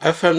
FM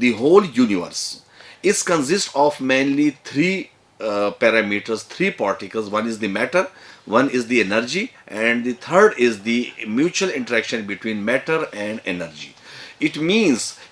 the whole universe is consist of mainly three parameters, three particles. One is the matter, one is the energy, and the third is the mutual interaction between matter and energy. It means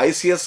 ICS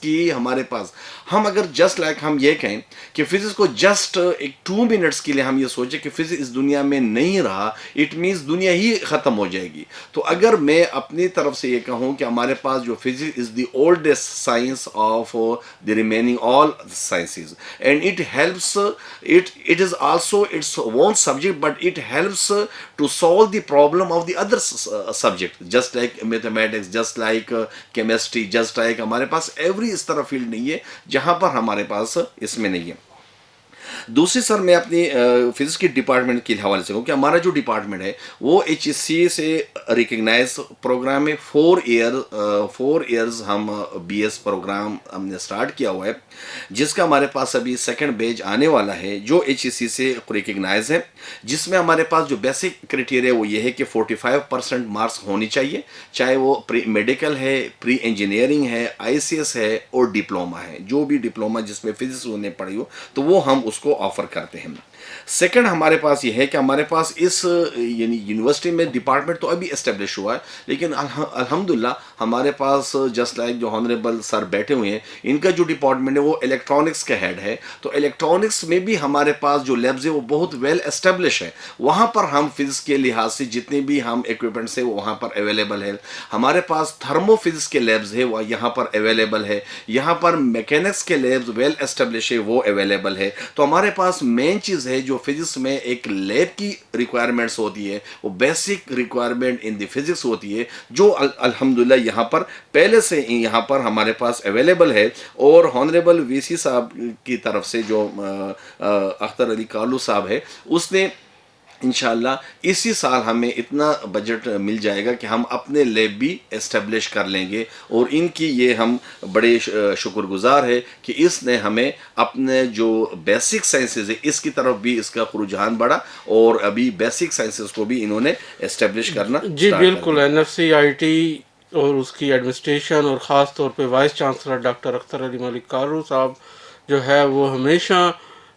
کی ہمارے پاس ہم اگر just like ہم یہ کہیں کہ physics کو just ایک 2 منٹس کے لیے ہم یہ سوچیں کہ فزکس اس دنیا میں نہیں رہا، اٹ مینس دنیا ہی ختم ہو جائے گی. تو اگر میں اپنی طرف سے یہ کہوں کہ ہمارے پاس جو physics is the oldest science of the remaining all sciences and it helps it is also its own subject but it helps to solve the problem of the other subject just like mathematics, just like chemistry, just like ہمارے پاس every اس طرح field نہیں ہے جہاں پر ہمارے پاس اس میں نہیں ہے. دوسری سر میں اپنی فزکس کی ڈپارٹمنٹ کے حوالے سے کہوں کہ ہمارا جو ڈپارٹمنٹ ہے وہ ایچ ایس سی سے ریکگنائز پروگرام ہے. 4 ایئرز ہم بی ایس پروگرام ہم نے اسٹارٹ کیا ہوا ہے جس کا ہمارے پاس ابھی سیکنڈ بیچ آنے والا ہے جو ایچ ایس سی سے ریکگنائز ہے، جس میں ہمارے پاس جو بیسک کرائٹیریا وہ یہ ہے کہ 45% مارکس ہونی چاہیے، چاہے وہ پری میڈیکل ہے، پری انجینئرنگ ہے، آئی سی ایس ہے اور ڈپلوما ہے. جو بھی ڈپلوما جس میں فزکس نے پڑھی ہو تو وہ ہم اس کو آفر کرتے ہیں. سیکنڈ ہمارے پاس یہ ہے کہ ہمارے پاس اس یعنی یونیورسٹی میں ڈپارٹمنٹ تو ابھی اسٹیبلش ہوا ہے لیکن الحمدللہ ہمارے پاس جسٹ لائک جو ہانریبل سر بیٹھے ہوئے ہیں ان کا جو ڈپارٹمنٹ ہے وہ الیکٹرانکس کا ہیڈ ہے، تو الیکٹرانکس میں بھی ہمارے پاس جو لیبز ہے وہ بہت ویل اسٹیبلش ہے. وہاں پر ہم فزکس کے لحاظ سے جتنے بھی ہم ایکوپمنٹس ہیں وہ وہاں پر اویلیبل ہے. ہمارے پاس تھرمو فزکس کے لیبز ہے وہ یہاں پر اویلیبل ہے، یہاں پر میکینکس کے لیبز ویل اسٹیبلش ہے وہ اویلیبل ہے. تو ہمارے پاس مین چیز ہے جو فزکس میں ایک لیب کی ریکوائرمنٹس ہوتی ہے وہ بیسک ریکوائرمنٹ ان دی فزکس ہوتی ہے جو الحمدللہ یہاں پر پہلے سے یہاں پر ہمارے پاس اویلیبل ہے. اور ہانریبل وی سی صاحب کی طرف سے جو اختر علی کالو صاحب ہے اس نے انشاءاللہ اسی سال ہمیں اتنا بجٹ مل جائے گا کہ ہم اپنے لیب بھی اسٹیبلش کر لیں گے، اور ان کی یہ ہم بڑے شکر گزار ہے کہ اس نے ہمیں اپنے جو بیسک سائنسز ہے اس کی طرف بھی اس کا رجحان بڑھا اور ابھی بیسک سائنسز کو بھی انہوں نے اسٹیبلش کرنا جی بالکل. N F C I T اور اس کی ایڈمنسٹریشن اور خاص طور پہ vice chancellor doctor Akhtar Ali Malik کارو صاحب جو ہے وہ ہمیشہ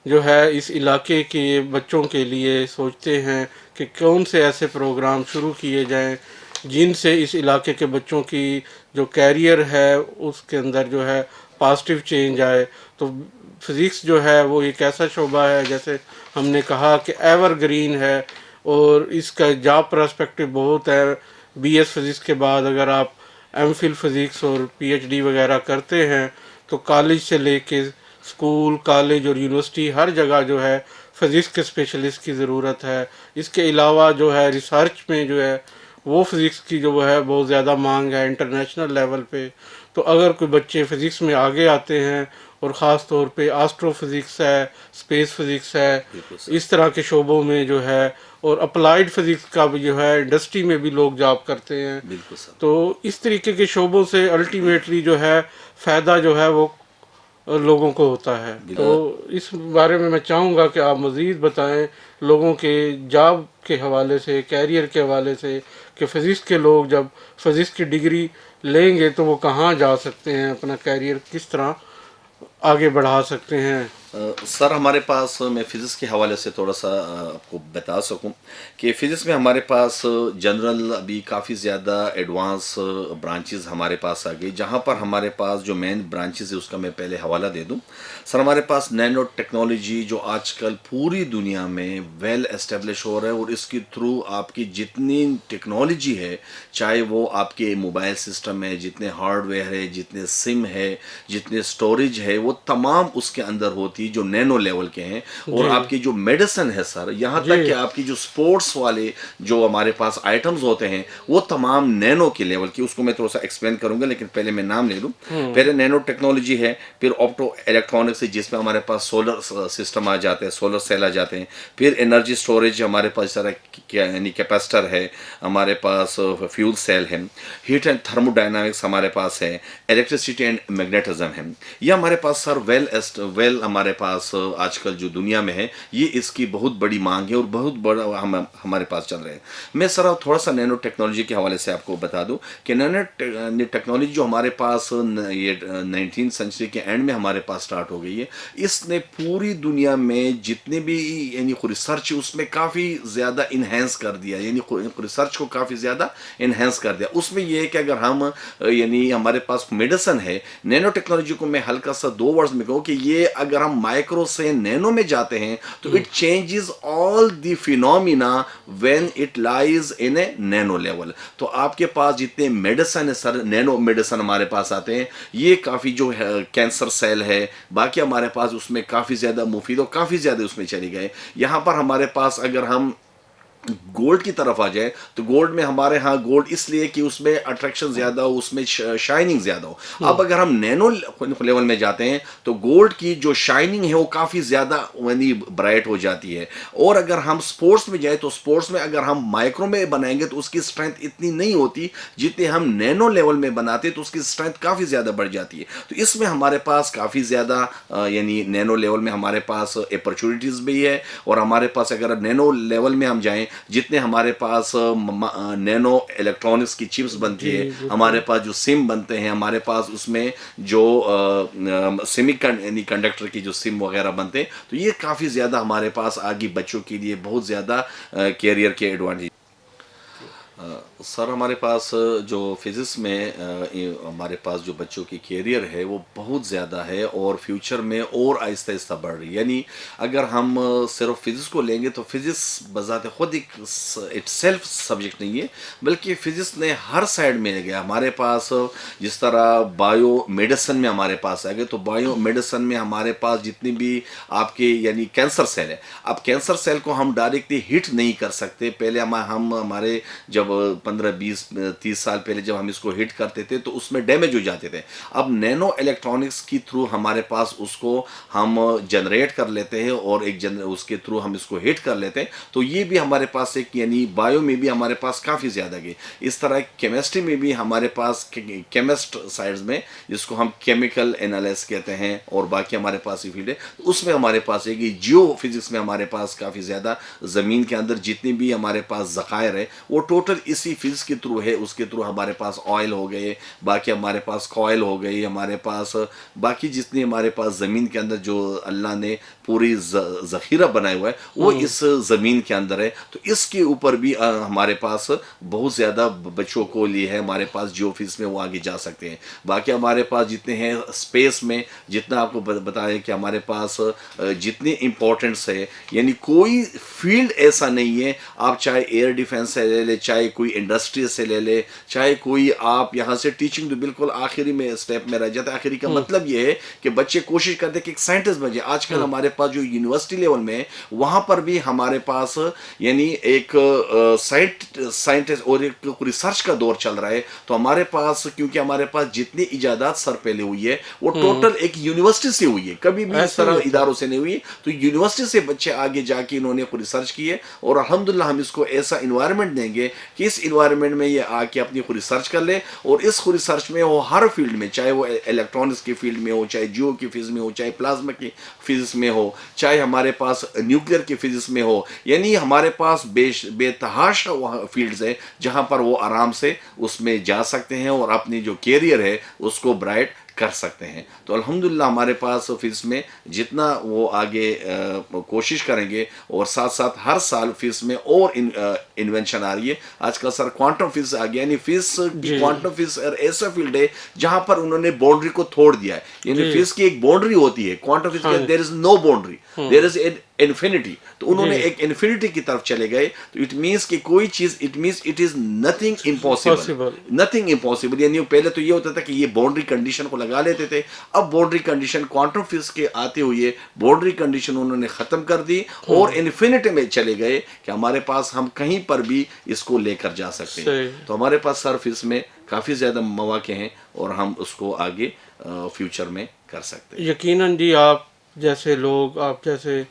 جو ہے اس علاقے کے بچوں کے لیے سوچتے ہیں کہ کون سے ایسے پروگرام شروع کیے جائیں جن سے اس علاقے کے بچوں کی جو کیریئر ہے اس کے اندر جو ہے پازیٹیو چینج آئے. تو فزکس جو ہے وہ ایک ایسا شعبہ ہے جیسے ہم نے کہا کہ ایور گرین ہے اور اس کا جاب پرسپیکٹو بہت ہے. بی ایس فزکس کے بعد اگر آپ ایم فل فزکس اور پی ایچ ڈی وغیرہ کرتے ہیں تو کالج سے لے کے اسکول، کالج اور یونیورسٹی ہر جگہ جو ہے فزکس کے اسپیشلسٹ کی ضرورت ہے. اس کے علاوہ جو ہے ریسرچ میں جو ہے وہ فزکس کی جو ہے بہت زیادہ مانگ ہے انٹرنیشنل لیول پہ. تو اگر کوئی بچے فزکس میں آگے آتے ہیں اور خاص طور پہ آسٹرو فزکس ہے، اسپیس فزکس ہے، اس طرح کے شعبوں میں جو ہے اور اپلائیڈ فزکس کا بھی جو ہے انڈسٹری میں بھی لوگ جاب کرتے ہیں. بالکل سر. تو اس طریقے کے شعبوں سے الٹیمیٹلی جو ہے فائدہ جو ہے وہ لوگوں کو ہوتا ہے. تو اس بارے میں چاہوں گا کہ آپ مزید بتائیں لوگوں کے جاب کے حوالے سے، کیریئر کے حوالے سے کہ فزکس کے لوگ جب فزکس کی ڈگری لیں گے تو وہ کہاں جا سکتے ہیں، اپنا کیریئر کس طرح آگے بڑھا سکتے ہیں. سر ہمارے پاس میں فزکس کے حوالے سے تھوڑا سا آپ کو بتا سکوں کہ فزکس میں ہمارے پاس جنرل ابھی کافی زیادہ ایڈوانس برانچز ہمارے پاس آ گئی، جہاں پر ہمارے پاس جو مین برانچز ہے اس کا میں پہلے حوالہ دے دوں. سر ہمارے پاس نینو ٹیکنالوجی جو آج کل پوری دنیا میں ویل اسٹیبلش ہو رہا ہے، اور اس کے تھرو آپ کی جتنی ٹیکنالوجی ہے، چاہے وہ آپ کے موبائل سسٹم ہے، جتنے ہارڈ ویئر ہے، جتنے سم ہے، جتنے اسٹوریج ہے، وہ تمام اس کے اندر ہوتی جو نینو لیول کے ہیں. اور آپ کی جو میڈیسن ہے سر، یہاں تک کہ آپ کی جو سپورٹس والے جو ہمارے پاس آئٹمز ہوتے ہیں وہ تمام نینو کے لیول کی، اس کو میں تھوڑا سا ایکسپلین کروں گا لیکن پہلے میں نام لے لوں. پہلے نینو ٹیکنالوجی ہے، پھر آپٹو الیکٹرانکس ہے جس میں ہمارے پاس سولر سسٹم آ جاتے ہیں، سولر سیل آ جاتے ہیں. پھر انرجی اسٹوریج ہمارے پاس سارا یعنی کیپیسٹر ہے، ہمارے پاس فیول سیل ہے، ہیٹ اینڈ تھرمو ڈائنامکس ہمارے پاس ہے، الیکٹریسٹی اینڈ میگنیٹزم ہے. یہ ہمارے پاس سر ویل ہمارے ہمارے پاس آج کل جو دنیا میں ہے یہ اس کی بہت بڑی مانگ ہے اور بہت بڑا ہمارے پاس چل رہے ہیں. میں سر تھوڑا سا نینو ٹیکنالوجی کے حوالے سے آپ کو بتا دوں کہ نینو ٹیکنالوجی جو ہمارے پاس یہ 19 سینچری کے اینڈ میں ہمارے پاس سٹارٹ ہو گئی ہے، اس نے پوری دنیا میں جتنے بھی یعنی ریسرچ اس میں کافی زیادہ انہینس کر دیا، یعنی ریسرچ کو کافی زیادہ انہینس کر دیا. اس میں یہ ہے کہ اگر ہم یعنی ہمارے پاس میڈیسن ہے، نینو ٹیکنالوجی کو میں ہلکا سا 2 ورڈز میں کہوں کہ یہ اگر ہم مائکرو سے نینو میں جاتے ہیں تو it changes all the phenomena when it lies in a Nano level. تو آپ کے پاس جتنے میڈیسن ہے سر، نینو میڈیسن ہمارے پاس آتے ہیں، یہ کافی جو ہے کینسر سیل ہے باقی ہمارے پاس اس میں کافی زیادہ مفید اور کافی زیادہ اس میں چلی گئے. یہاں پر ہمارے پاس اگر ہم گولڈ کی طرف آ جائے تو گولڈ میں ہمارے ہاں گولڈ اس لیے کہ اس میں اٹریکشن زیادہ ہو، اس میں شائننگ زیادہ ہو. اب اگر ہم نینو لیول میں جاتے ہیں تو گولڈ کی جو شائننگ ہے وہ کافی زیادہ یعنی برائٹ ہو جاتی ہے. اور اگر ہم سپورٹس میں جائیں تو سپورٹس میں اگر ہم مائکرو میں بنائیں گے تو اس کی اسٹرینتھ اتنی نہیں ہوتی جتنے ہم نینو لیول میں بناتے تو اس کی اسٹرینتھ کافی زیادہ بڑھ جاتی ہے. تو اس میں ہمارے پاس کافی زیادہ یعنی نینو لیول میں ہمارے پاس اپرچونیٹیز بھی ہے. اور ہمارے پاس اگر نینو لیول میں ہم جائیں جتنے ہمارے پاس نینو الیکٹرانکس کی چپس بنتی ہے، ہمارے پاس جو سم بنتے ہیں، ہمارے پاس اس میں جو سیمی کنڈکٹر کی جو سم وغیرہ بنتے ہیں، تو یہ کافی زیادہ ہمارے پاس آگے بچوں کے لیے بہت زیادہ کیریئر کے ایڈوانٹیج. سر ہمارے پاس جو فزکس میں ہمارے پاس جو بچوں کی کیریئر ہے وہ بہت زیادہ ہے اور فیوچر میں اور آہستہ آہستہ بڑھ رہی ہے. یعنی اگر ہم صرف فزکس کو لیں گے تو فزکس بذات خود ایک اٹ سیلف سبجیکٹ نہیں ہے، بلکہ فزکس نے ہر سائڈ میں گیا. ہمارے پاس جس طرح بایو میڈیسن میں ہمارے پاس آ گئے تو بایو میڈیسن میں ہمارے پاس جتنی بھی آپ کے یعنی کینسر سیل ہے، اب کینسر سیل کو ہم ڈائریکٹلی ہٹ نہیں کر سکتے. پہلے ہم ہمارے جب 15 20 30 سال پہلے جب ہم اس کو ہٹ کرتے تھے تو اس میں ڈیمیج ہو جاتے تھے. اب نینو الیکٹرانکس کی تھرو ہمارے پاس اس کو ہم جنریٹ کر لیتے ہیں اور اس کے تھرو ہم اس کو ہٹ کر لیتے ہیں. تو یہ بھی ہمارے پاس ایک یعنی بایو میں بھی ہمارے پاس کافی زیادہ گئی. اس طرح کیمسٹری میں بھی ہمارے پاس کیمسٹ سائڈز میں جس کو ہم کیمیکل انالیسس کہتے ہیں اور باقی ہمارے پاس یہ فیلڈ ہے، اس میں ہمارے پاس ایک جیو فزکس میں ہمارے پاس کافی زیادہ زمین کے اندر جتنی بھی ہمارے پاس ذخائر ہے وہ ٹوٹل اسی فزکس کے تھرو ہے. اس کے تھرو ہمارے پاس آئل ہو گئے، باقی ہمارے پاس کوئل ہو گئی، ہمارے پاس باقی جتنی ہمارے پاس زمین کے اندر جو اللہ نے پوری ذخیرہ بنایا ہوا ہے وہ اس زمین کے اندر ہے. تو اس کے اوپر بھی ہمارے پاس بہت زیادہ بچوں کو لیے ہے، ہمارے پاس جیو فزکس میں وہ آگے جا سکتے ہیں. باقی ہمارے پاس جتنے ہیں اسپیس میں جتنا آپ کو بتائیں کہ ہمارے پاس جتنے امپورٹنٹس ہے، یعنی کوئی فیلڈ ایسا نہیں ہے، آپ چاہے ایئر ڈیفنس سے لے لے، چاہے کوئی انڈسٹری سے لے لے، چاہے کوئی آپ یہاں سے ٹیچنگ تو بالکل آخری میں اسٹیپ میں رہ جاتا ہے. آخری کا مطلب یہ ہے کہ بچے کوشش کرتے ہیں کہ ایک سائنٹسٹ بن جائے. آج کل ہمارے پاس جو یونیورسٹی لیول میں وہاں پر بھی ہمارے پاس یعنی ایک سائنٹسٹ اور ایک ریسرچ کا دور چل رہا ہے. تو ہمارے پاس کیونکہ ہمارے پاس جتنی ایجادات سر پہلے ہوئی ہے وہ ٹوٹل ایک یونیورسٹی سے ہوئی ہے، کبھی بھی اس طرح اداروں سے نہیں ہوئی. تو یونیورسٹی سے بچے آگے جا کے انہوں نے ریسرچ کی ہے اور الحمدللہ ہم اس کو ایسا انوائرمنٹ دیں گے کہ اس انوائرمنٹ میں یہ آ کے اپنی ریسرچ کر لے. اور اس ریسرچ میں وہ ہر فیلڈ میں، چاہے وہ الیکٹرانکس کی فیلڈ میں ہو، چاہے جیو کی فزکس میں ہو، چاہے پلازما کی فزکس میں ہو، چاہے ہمارے پاس نیوکلیئر کی فزکس میں ہو، یعنی ہمارے پاس بے تحاشا فیلڈز ہیں جہاں پر وہ آرام سے اس میں جا سکتے ہیں اور اپنی جو کیریئر ہے اس کو برائٹ کر سکتے ہیں. تو الحمدللہ ہمارے پاس فزکس میں جتنا وہ آگے کوشش کریں گے اور ساتھ ساتھ ہر سال فزکس میں اور انوینشن آ رہی ہے. آج کل سر کوانٹم فزکس آ گیا، یعنی فزکس کی کوانٹم فزکس ایسا فیلڈ ہے جہاں پر انہوں نے باؤنڈری کو توڑ دیا ہے. یعنی فزکس کی ایک باؤنڈری ہوتی ہے، quantum physics there is no boundary, there is infinity. تو انہوں نے ایک انفینٹی کی طرف چلے گئے. تو اٹ مینس کہ کوئی چیز it means it is nothing impossible, nothing impossible. یعنی پہلے تو یہ ہوتا تھا کہ یہ باؤنڈری کنڈیشن کو لگا لیتے تھے، اب باؤنڈری کنڈیشن کوانٹم فزکس کے آتے ہوئے باؤنڈری کنڈیشن انہوں نے ختم کر دی اور انفینٹی میں چلے گئے کہ ہمارے پاس ہم کہیں پر بھی اس کو لے کر جا سکتے ہیں. تو ہمارے پاس سر فزکس میں کافی زیادہ مواقع ہیں اور ہم اس کو آگے فیوچر میں کر سکتے ہیں. یقیناً جی، آپ جیسے لوگ، آپ جیسے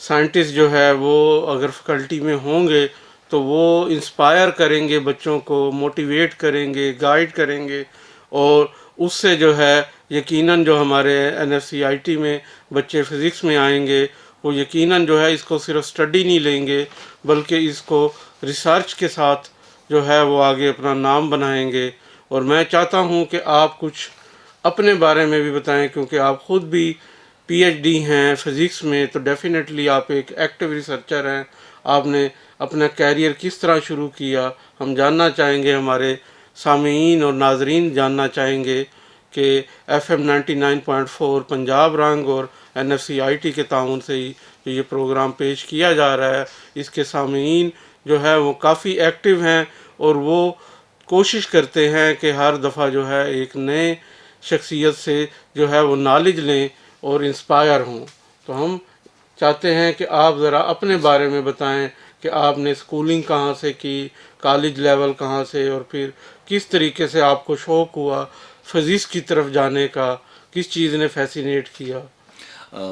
سائنٹسٹ جو ہے وہ اگر فیکلٹی میں ہوں گے تو وہ انسپائر کریں گے، بچوں کو موٹیویٹ کریں گے، گائیڈ کریں گے اور اس سے جو ہے یقیناً جو ہمارے NSCIT میں بچے فزکس میں آئیں گے وہ یقیناً جو ہے اس کو صرف اسٹڈی نہیں لیں گے بلکہ اس کو ریسرچ کے ساتھ جو ہے وہ آگے اپنا نام بنائیں گے. اور میں چاہتا ہوں کہ آپ کچھ اپنے بارے میں بھی بتائیں کیونکہ آپ خود بھی PhD ہیں فزکس میں، تو ڈیفینیٹلی آپ ایک ایکٹیو ریسرچر ہیں. آپ نے اپنا کیریئر کس طرح شروع کیا، ہم جاننا چاہیں گے، ہمارے سامعین اور ناظرین جاننا چاہیں گے کہ FM 99.4 پنجاب رنگ اور NSCIT کے تعاون سے ہی یہ پروگرام پیش کیا جا رہا ہے. اس کے سامعین جو ہے وہ کافی ایکٹیو ہیں اور وہ کوشش کرتے ہیں کہ ہر دفعہ جو ہے ایک نئے شخصیت سے جو ہے وہ نالج لیں اور انسپائر ہوں. تو ہم چاہتے ہیں کہ آپ ذرا اپنے بارے میں بتائیں کہ آپ نے اسکولنگ کہاں سے کی، کالج لیول کہاں سے، اور پھر کس طریقے سے آپ کو شوق ہوا فزکس کی طرف جانے کا، کس چیز نے فیسینیٹ کیا؟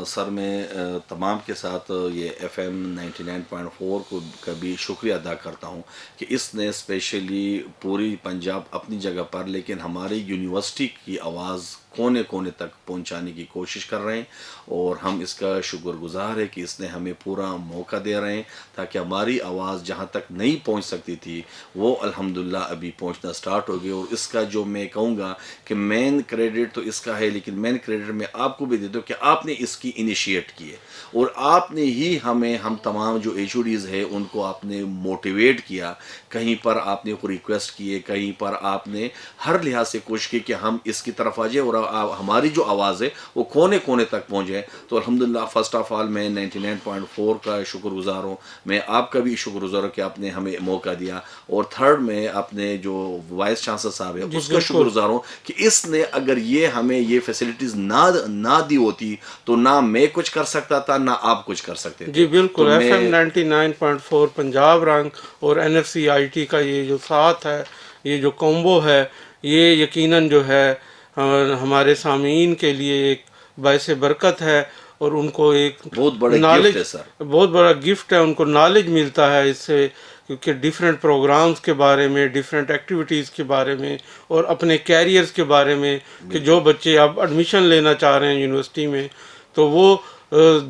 سر میں تمام کے ساتھ یہ FM 99.4 کو کا بھی شکریہ ادا کرتا ہوں کہ اس نے اسپیشلی پوری پنجاب اپنی جگہ پر لیکن ہماری یونیورسٹی کی آواز کونے کونے تک پہنچانے کی کوشش کر رہے ہیں، اور ہم اس کا شکر گزار ہے کہ اس نے ہمیں پورا موقع دے رہے ہیں تاکہ ہماری آواز جہاں تک نہیں پہنچ سکتی تھی وہ الحمدللہ ابھی پہنچنا سٹارٹ ہو گئی. اور اس کا جو میں کہوں گا کہ مین کریڈٹ تو اس کا ہے، لیکن مین کریڈٹ میں آپ کو بھی دے دوں کہ آپ نے اس کی انیشیٹ کی ہے اور آپ نے ہی ہم تمام جو HODs ہے ان کو آپ نے موٹیویٹ کیا. کہیں پر آپ نے کو ریکویسٹ کیے، کہیں پر آپ نے ہر لحاظ سے کوشش کی کہ ہم اس کی طرف آ جائیں اور ہماری جو آواز ہے وہ کونے کونے تک پہنچے. تو الحمدللہ فرسٹ آف آل میں 99.4 کا شکر گزار ہوں، میں آپ کا بھی شکر گزار ہوں کہ آپ نے ہمیں موقع دیا. اور تھرڈ میں اپنے جو وائس چانسلر صاحب ہے جی اس کا شکر بالکل. گزار ہوں کہ اس نے اگر یہ ہمیں یہ فیسلٹیز نہ دی ہوتی تو نہ میں کچھ کر سکتا تھا نہ آپ کچھ کر سکتے جی تھے. تو بالکل. میں FM 99.4 پنجاب رنگ اور NSCIT کا یہ جو ساتھ ہے، یہ جو کومبو ہے، یہ یقیناً جو ہے ہمارے سامعین کے لیے ایک باعث برکت ہے اور ان کو ایک بہت بڑا گفٹ نالج، ہے سر. بہت بڑا گفٹ ہے، ان کو نالج ملتا ہے اس سے، کیونکہ ڈیفرنٹ پروگرامز کے بارے میں، ڈیفرنٹ ایکٹیویٹیز کے بارے میں اور اپنے کیریئرز کے بارے میں کہ جو بچے اب ایڈمیشن لینا چاہ رہے ہیں یونیورسٹی میں تو وہ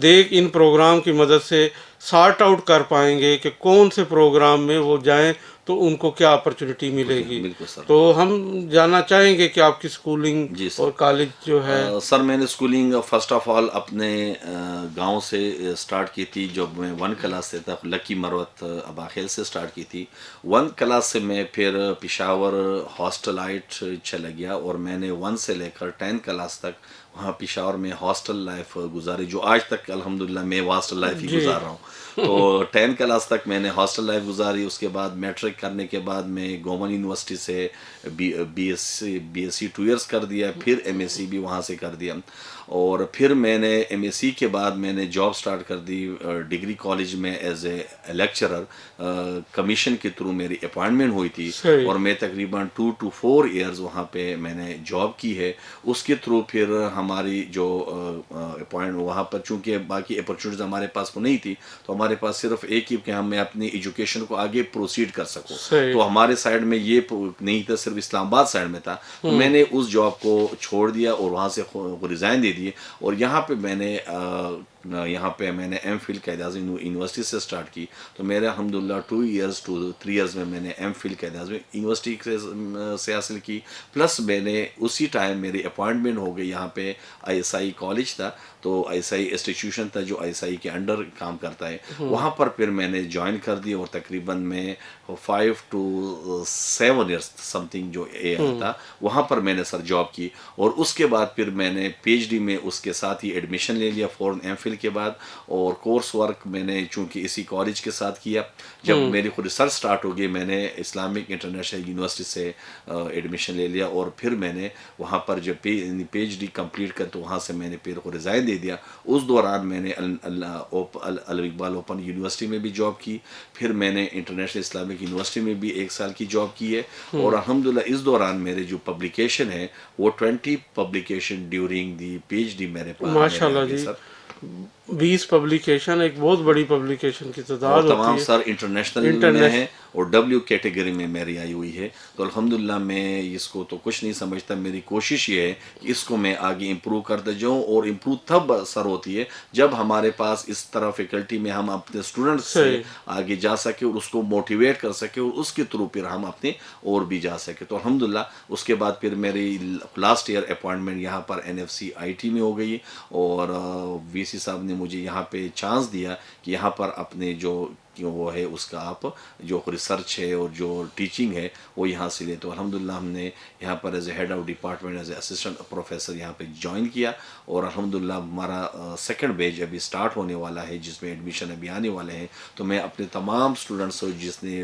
دیکھ ان پروگرام کی مدد سے سارٹ آؤٹ کر پائیں گے کہ کون سے پروگرام میں وہ جائیں تو ان کو کیا اپرچونٹی ملے گی. بالکل سر. تو ہم جاننا چاہیں گے کہ آپ کی اسکولنگ جی سر. اور کالج جو ہے. سر میں نے اسکولنگ فرسٹ آف آل اپنے گاؤں سے سٹارٹ کی تھی. جب میں 1 کلاس سے تھا لکی مروت اباخیل سے سٹارٹ کی تھی. 1 کلاس سے میں پھر پشاور ہاسٹلائٹ چلا گیا اور میں نے 1 سے لے کر 10 کلاس تک وہاں پشاور میں ہاسٹل لائف گزاری، جو آج تک الحمدللہ میں ہاسٹل لائف ہی جی گزار رہا ہوں. تو 10 کلاس تک میں نے ہاسٹل لائف گزاری. اس کے بعد میٹرک کرنے کے بعد میں گورنمنٹ یونیورسٹی سے بی ایس سی 2 ایئرس کر دیا، پھر MSc بھی وہاں سے کر دیا. اور پھر میں نے MSc کے بعد میں نے جاب سٹارٹ کر دی ڈگری کالج میں ایز اے لیکچرر. کمیشن کے تھرو میری اپائنٹمنٹ ہوئی تھی صحیح. اور میں تقریباً 2 to 4 ایئرز وہاں پہ میں نے جاب کی ہے. اس کے تھرو پھر ہماری جو اپوائنٹ وہاں پر چونکہ باقی اپرچونیٹیز ہمارے پاس کو نہیں تھی تو ہمارے پاس صرف ایک ہی کہ ہم میں اپنی ایجوکیشن کو آگے پروسیڈ کر سکوں. صحیح. تو ہمارے سائڈ میں یہ نہیں تھا، صرف اسلام آباد سائڈ میں تھا. تو میں نے اس جاب کو چھوڑ دیا اور وہاں سے ریزائن دے دیے اور یہاں پہ میں نے MPhil قائد اعظم یونیورسٹی سے سٹارٹ کی. تو میرے الحمدللہ 2 ایئرز to 3 ایئرز میں نے MPhil قائد اعظم یونیورسٹی سے حاصل کی. پلس میں نے اسی ٹائم میری اپوائنٹمنٹ ہو گئی یہاں پہ ISI کالج تھا، تو ISI انسٹیٹیوشن تھا جو ISI کے انڈر کام کرتا ہے. وہاں پر پھر میں نے جوائن کر دی اور تقریباً میں 5 to 7 ایئرس سم تھنگ جو تھا وہاں پر میں نے سر جاب کی. اور اس کے بعد پھر میں نے PhD میں اس کے ساتھ ہی ایڈمیشن لے لیا فوراً MPhil کے بعد. اور کورس ورک میں نے چونکہ اسی کالج کے ساتھ کیا. جب میری خود ریسرچ سٹارٹ ہو گئی میں نے اسلامک انٹرنیشنل یونیورسٹی سے ایڈمیشن لے لیا اور پھر میں نے وہاں پر جب PhD کمپلیٹ کر تو وہاں سے میں نے پھر کو ریزائن دے دیا. اس دوران میں نے علامہ اقبال اوپن یونیورسٹی میں بھی جاب کی. پھر میں نے انٹرنیشنل اسلامک یونیورسٹی میں بھی 1 سال کی جاب کی ہے. اور الحمدللہ اس دوران میرے جو پبلیکیشن ہے وہ 20 پبلیکیشن ڈیورنگ دی PhD میرے پاس ماشاء اللہ جی. سر. 20 پبلیکیشن، ایک بہت بڑی پبلیکیشن کی تعداد اور ہوتی تمام ہے. سر انٹرنیشنل میں ہیں اور ڈبلیو کیٹیگری میں میری آئی ہوئی ہے. تو الحمدللہ میں اس کو تو کچھ نہیں سمجھتا، میری کوشش یہ ہے کہ اس کو میں آگے امپروو کرتے جاؤں، اور امپروو تب سر ہوتی ہے جب ہمارے پاس اس طرح فیکلٹی میں ہم اپنے اسٹوڈنٹ سے صحیح. آگے جا سکے اور اس کو موٹیویٹ کر سکے، اور اس کے تھرو پھر ہم اپنے اور بھی جا سکے. تو الحمدللہ اس کے بعد پھر میری لاسٹ ایئر اپوائنٹمنٹ یہاں پر NFCIT میں ہو گئی، اور وی سی صاحب نے مجھے یہاں پہ چانس دیا کہ یہاں پر اپنے جو وہ ہے اس کا آپ جو ریسرچ ہے اور جو ٹیچنگ ہے وہ یہاں سے لے. تو الحمدللہ ہم نے یہاں پر as a head of department, as a assistant professor یہاں پہ جوائن کیا، اور الحمدللہ ہمارا سیکنڈ بیچ ابھی سٹارٹ ہونے والا ہے جس میں ایڈمیشن ابھی آنے والے ہیں. تو میں اپنے تمام اسٹوڈنٹس جس نے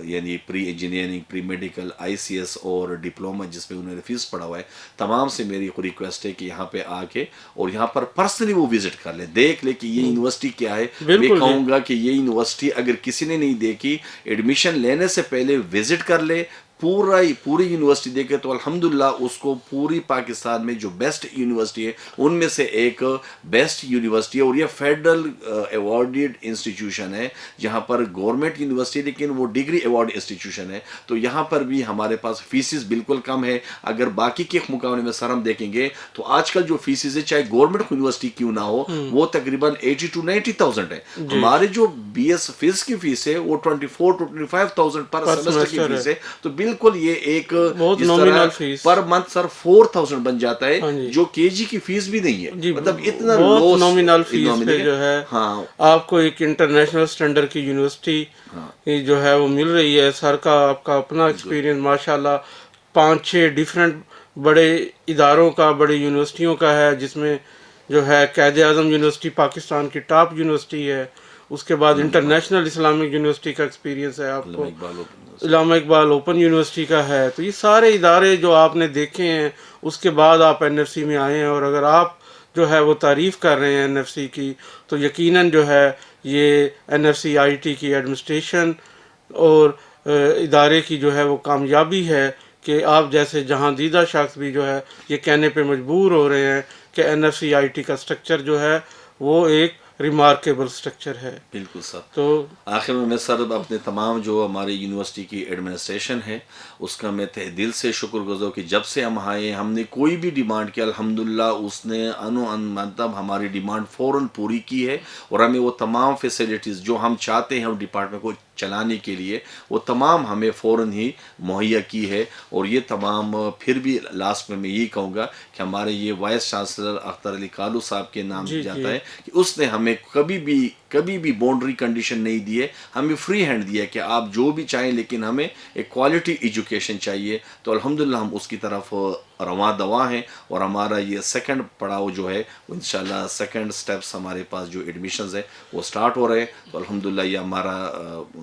یعنی pre engineering, pre medical, ICS اور ڈپلومہ جس میں انہوں نے فیس پڑھا ہوا ہے، تمام سے میری ریکویسٹ ہے کہ یہاں پہ آ کے اور یہاں پر پرسنلی وہ وزٹ کر لے، دیکھ لے کہ یہ یونیورسٹی کیا ہے. میں بالکل جی. کہوں گا کہ یہ یونیورسٹی اگر کسی نے نہیں دیکھی، ایڈمیشن لینے سے پہلے وزٹ کر لے، پوری یونیورسٹی دیکھے، تو الحمدللہ اس کو پوری پاکستان میں جو بیسٹ یونیورسٹی ہے ان میں سے ایک بیسٹ یونیورسٹی ہے. اور یہ فیڈرل ایوارڈیڈ انسٹیٹیوشن ہے، جہاں پر گورنمنٹ یونیورسٹی لیکن وہ ڈگری ایوارڈ انسٹیٹیوشن ہے. تو یہاں پر بھی ہمارے پاس فیسز بالکل کم ہے. اگر باقی کے مقابلے میں سر ہم دیکھیں گے تو آج کل جو فیسز ہے چاہے گورنمنٹ یونیورسٹی کیوں نہ ہو وہ تقریباً 80 to 90,000 ہے. ہمارے جو BS فیس کی فیس ہے وہ 24 to 25,000 پر سیمسٹر کی فیس ہے. تو بالکل یہ ایک بہت جس طرح نومینل فیس پر منتھ سر 4,000 بن جاتا ہے، ہاں جی. جو KG کی فیس بھی نہیں ہے. جی مطلب اتنا بہت لو نومینل فیس پہ جو ہے ہاں آپ کو ایک انٹرنیشنل سٹینڈرڈ کی یونیورسٹی جو ہے وہ مل رہی ہے. سر کا آپ کا اپنا ایکسپیرینس ماشاءاللہ 5-6 ڈیفرنٹ بڑے اداروں کا، بڑی یونیورسٹیوں کا ہے، جس میں جو ہے قائد اعظم یونیورسٹی پاکستان کی ٹاپ یونیورسٹی ہے. اس کے بعد انٹرنیشنل اسلامک یونیورسٹی کا ایکسپیرینس ہے آپ کو، علامہ اقبال اوپن یونیورسٹی کا ہے. تو یہ سارے ادارے جو آپ نے دیکھے ہیں، اس کے بعد آپ NFC میں آئے ہیں. اور اگر آپ جو ہے وہ تعریف کر رہے ہیں NFC کی، تو یقیناً جو ہے یہ NFCIT کی ایڈمنسٹریشن اور ادارے کی جو ہے وہ کامیابی ہے کہ آپ جیسے جہاں دیدہ شخص بھی جو ہے یہ کہنے پہ مجبور ہو رہے ہیں کہ NFCIT کا سٹرکچر جو ہے وہ ایک ریمارکیبل سٹرکچر ہے. بالکل سر. تو آخر میں سر اپنے تمام جو ہماری یونیورسٹی کی ایڈمنسٹریشن ہے اس کا میں تہ دل سے شکر گزار کہ جب سے ہم آئے ہم نے کوئی بھی ڈیمانڈ کیا الحمدللہ اس نے مطلب ہماری ڈیمانڈ فوراً پوری کی ہے، اور ہمیں وہ تمام فیسلٹیز جو ہم چاہتے ہیں ڈپارٹمنٹ کو چلانے کے لیے وہ تمام ہمیں فوراً ہی مہیا کی ہے. اور یہ تمام پھر بھی لاسٹ میں یہی کہوں گا کہ ہمارے یہ وائس چانسلر اختر علی کالو صاحب کے نام جاتا ہے کہ اس نے ہمیں کبھی بھی باؤنڈری کنڈیشن نہیں دی ہے، ہمیں فری ہینڈ دیا ہے کہ آپ جو بھی چاہیں، لیکن ہمیں ایک کوالٹی ایجوکیشن چاہیے. تو الحمدللہ ہم اس کی طرف رواں دواں ہیں، اور ہمارا یہ سیکنڈ پڑاؤ جو ہے انشاءاللہ سیکنڈ سٹیپس ہمارے پاس جو ایڈمیشنز ہیں وہ سٹارٹ ہو رہے ہیں. تو الحمدللہ یہ ہمارا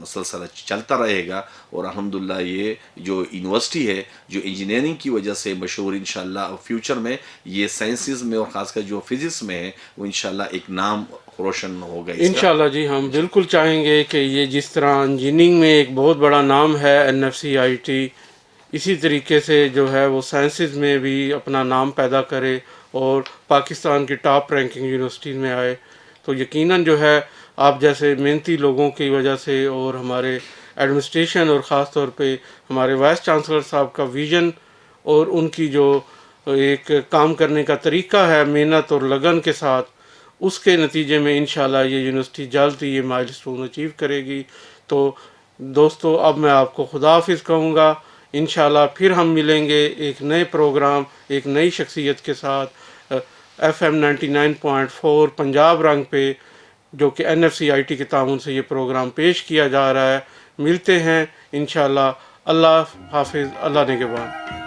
سلسلہ چلتا رہے گا، اور الحمدللہ یہ جو یونیورسٹی ہے جو انجینئرنگ کی وجہ سے مشہور، انشاءاللہ فیوچر میں یہ سائنسز میں اور خاص کر جو فزکس میں ہے وہ انشاءاللہ ایک نام روشن ہوگا. انشاءاللہ جی ہم بالکل چاہیں گے کہ یہ جس طرح انجینئرنگ میں ایک بہت بڑا نام ہے NFCIT، اسی طریقے سے جو ہے وہ سائنسز میں بھی اپنا نام پیدا کرے اور پاکستان کی ٹاپ رینکنگ یونیورسٹیز میں آئے. تو یقیناً جو ہے آپ جیسے محنتی لوگوں کی وجہ سے اور ہمارے ایڈمنسٹریشن اور خاص طور پہ ہمارے وائس چانسلر صاحب کا ویژن اور ان کی جو ایک کام کرنے کا طریقہ ہے محنت اور لگن کے ساتھ، اس کے نتیجے میں انشاءاللہ یہ یونیورسٹی جلد ہی یہ مائلسٹون اچیو کرے گی. تو دوستو اب میں آپ کو خدا حافظ کہوں گا. انشاءاللہ پھر ہم ملیں گے ایک نئے پروگرام، ایک نئی شخصیت کے ساتھ FM 99.4 پنجاب رنگ پہ، جو کہ NFCIT کے تعاون سے یہ پروگرام پیش کیا جا رہا ہے. ملتے ہیں انشاءاللہ. اللہ حافظ، اللہ نگہبان.